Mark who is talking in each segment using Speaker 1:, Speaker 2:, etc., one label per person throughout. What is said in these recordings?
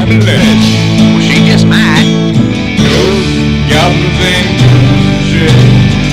Speaker 1: flesh.
Speaker 2: Well, she just might.
Speaker 1: Ghosts, goblins, and ghouls, shit.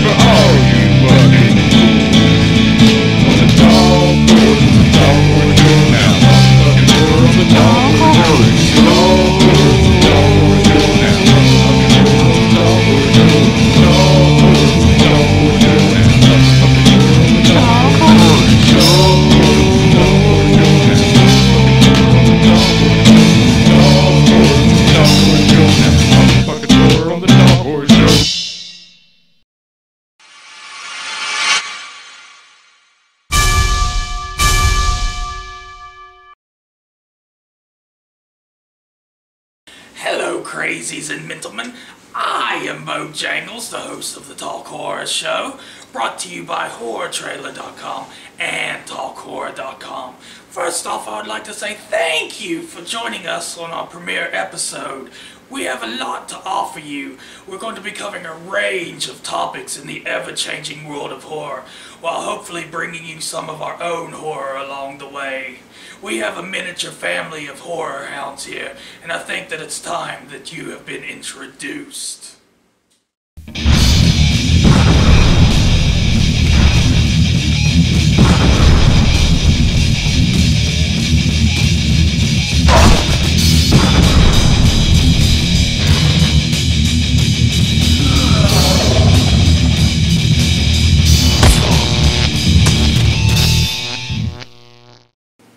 Speaker 1: For all you fucking fools. On the TalkHorror Show now. Fucking horror on the TalkHorror Show. TalkHorror Show now. Fucking horror on the TalkHorror Show. TalkHorror Show now. Fucking horror on the TalkHorror Show.
Speaker 3: Hello, crazies and mentalmen. I am Bojangles, the host of the TalkHorror Show, brought to you by HorrorTrailer.com and TalkHorror.com. First off, I would like to say thank you for joining us on our premiere episode. We have a lot to offer you. We're going to be covering a range of topics in the ever-changing world of horror, while hopefully bringing you some of our own horror along the way. We have a miniature family of horror hounds here, and I think that it's time that you have been introduced.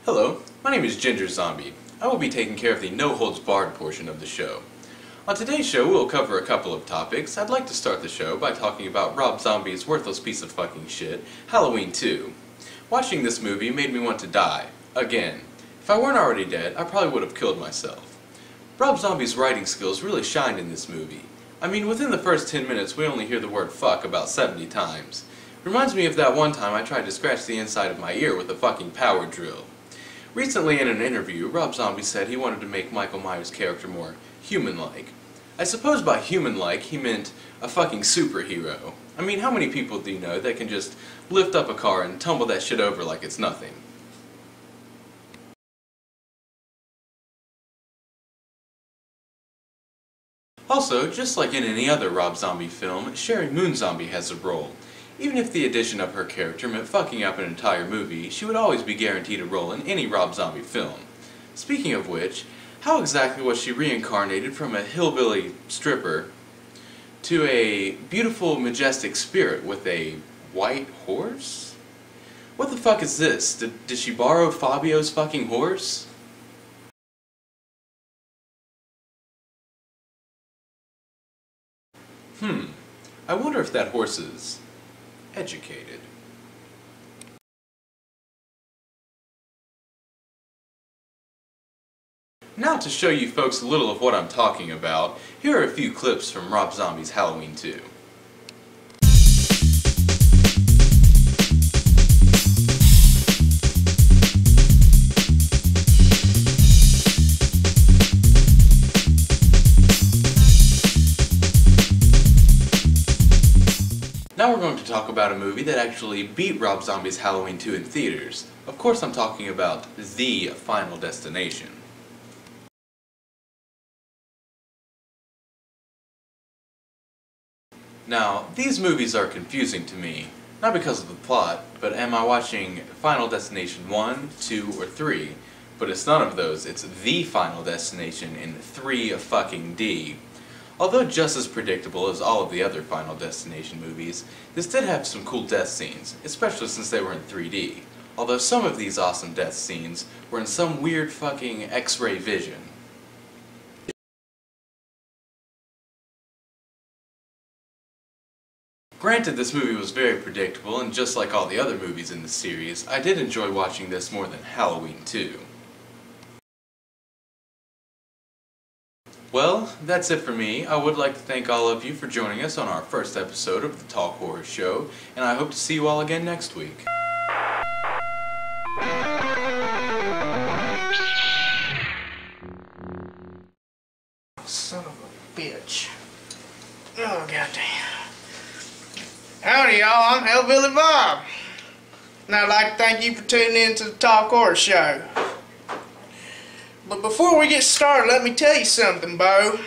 Speaker 4: Hello, my name is Ginger Zombie. I will be taking care of the no-holds-barred portion of the show. On today's show, we'll cover a couple of topics. I'd like to start the show by talking about Rob Zombie's worthless piece of fucking shit, Halloween 2. Watching this movie made me want to die. Again. If I weren't already dead, I probably would have killed myself. Rob Zombie's writing skills really shined in this movie. I mean, within the first 10 minutes, we only hear the word fuck about 70 times. Reminds me of that one time I tried to scratch the inside of my ear with a fucking power drill. Recently in an interview, Rob Zombie said he wanted to make Michael Myers' character more human-like. I suppose by human-like, he meant a fucking superhero. I mean, how many people do you know that can just lift up a car and tumble that shit over like it's nothing? Also, just like in any other Rob Zombie film, Sherry Moon Zombie has a role. Even if the addition of her character meant fucking up an entire movie, she would always be guaranteed a role in any Rob Zombie film. Speaking of which, how exactly was she reincarnated from a hillbilly stripper to a beautiful, majestic spirit with a white horse? What the fuck is this? Did she borrow Fabio's fucking horse? I wonder if that horse is educated. Now to show you folks a little of what I'm talking about, here are a few clips from Rob Zombie's Halloween 2. Now we're going to talk about a movie that actually beat Rob Zombie's Halloween 2 in theaters. Of course I'm talking about The Final Destination. Now, these movies are confusing to me, not because of the plot, but am I watching Final Destination 1, 2, or 3? But it's none of those, it's The Final Destination in 3 fucking D. Although just as predictable as all of the other Final Destination movies, this did have some cool death scenes, especially since they were in 3D. Although some of these awesome death scenes were in some weird fucking X-ray vision. Granted, this movie was very predictable, and just like all the other movies in the series, I did enjoy watching this more than Halloween 2. Well, that's it for me. I would like to thank all of you for joining us on our first episode of the TalkHorror Show, and I hope to see you all again next week.
Speaker 2: Son of a bitch. Oh, goddamn. Howdy, y'all. I'm Hellbilly Bob. And I'd like to thank you for tuning in to the TalkHorror Show. But before we get started, let me tell you something, Bo.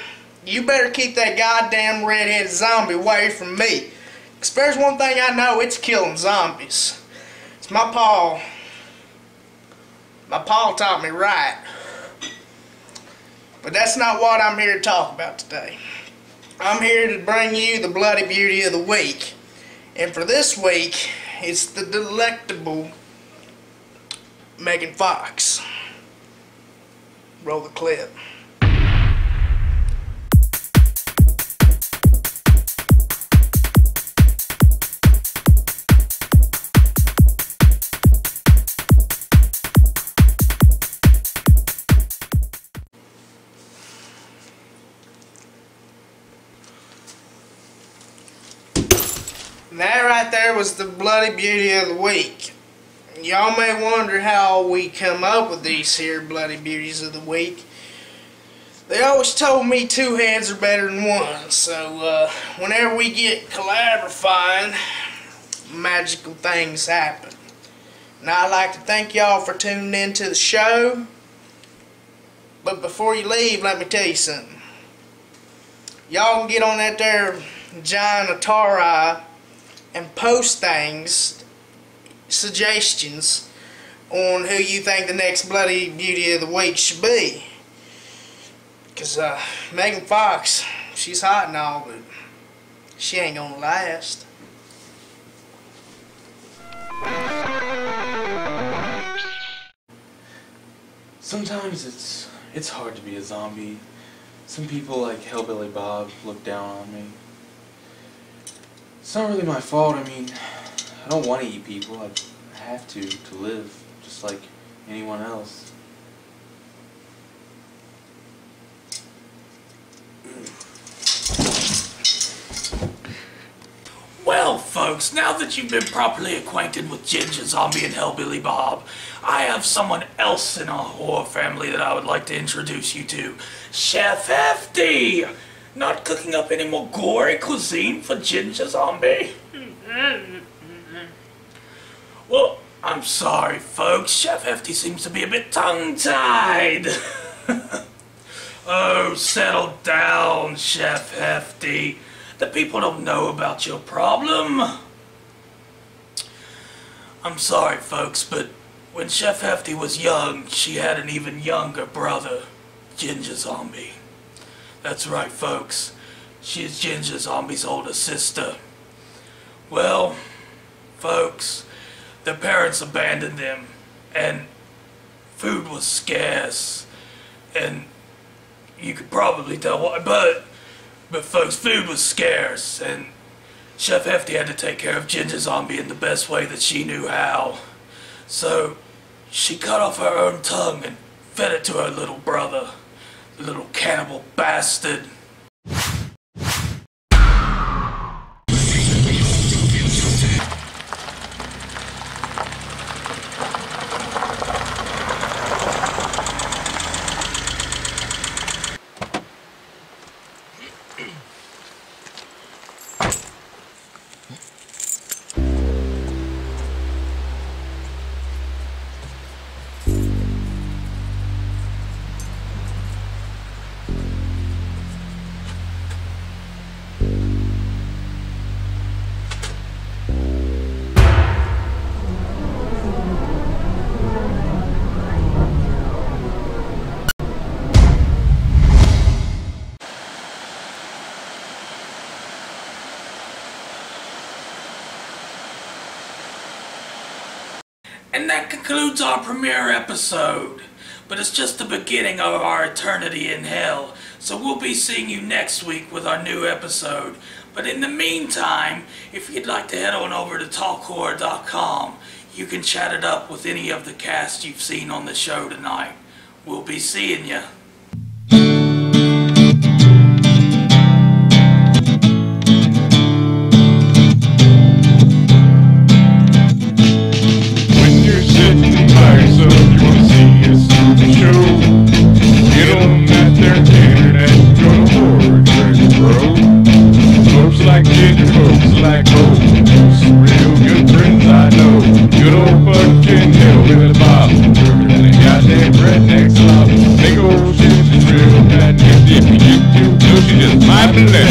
Speaker 2: You better keep that goddamn redheaded zombie away from me. 'Cause there's one thing I know, it's killing zombies. It's my paw. My paw taught me right. But that's not what I'm here to talk about today. I'm here to bring you the bloody beauty of the week. And for this week, it's the delectable Megan Fox. Roll the clip. And that right there was the bloody beauty of the week. Y'all may wonder how we come up with these here bloody beauties of the week. They always told me two heads are better than one, so whenever we get collaborifying, magical things happen. And I'd like to thank y'all for tuning in to the show. But before you leave, let me tell you something. Y'all can get on that there giant Atari and post things, suggestions on who you think the next bloody beauty of the week should be. Because Megan Fox, she's hot and all, but she ain't gonna last.
Speaker 4: Sometimes it's hard to be a zombie. Some people like Hellbilly Bob look down on me. It's not really my fault. I mean, I don't want to eat people. I have to live just like anyone else.
Speaker 3: Well, folks, now that you've been properly acquainted with Ginger Zombie and Hellbilly Bob, I have someone else in our horror family that I would like to introduce you to. Chef Hefty! Not cooking up any more gory cuisine for Ginger Zombie? Well, I'm sorry, folks. Chef Hefty seems to be a bit tongue-tied. Oh, settle down, Chef Hefty. The people don't know about your problem. I'm sorry, folks, but when Chef Hefty was young, she had an even younger brother, Ginger Zombie. That's right, folks. She is Ginger Zombie's older sister. Well, folks, their parents abandoned them, and food was scarce, and you could probably tell why, but folks, food was scarce, and Chef Hefty had to take care of Ginger Zombie in the best way that she knew how. So, she cut off her own tongue and fed it to her little brother, the little cannibal bastard. And that concludes our premiere episode. But it's just the beginning of our eternity in hell. So we'll be seeing you next week with our new episode. But in the meantime, if you'd like to head on over to TalkHorror.com, you can chat it up with any of the cast you've seen on the show tonight. We'll be seeing ya.
Speaker 1: Like ginger folks, like hoes, real good friends I know. Good old fucking Hellbilly Bob, and a goddamn redneck slob. now.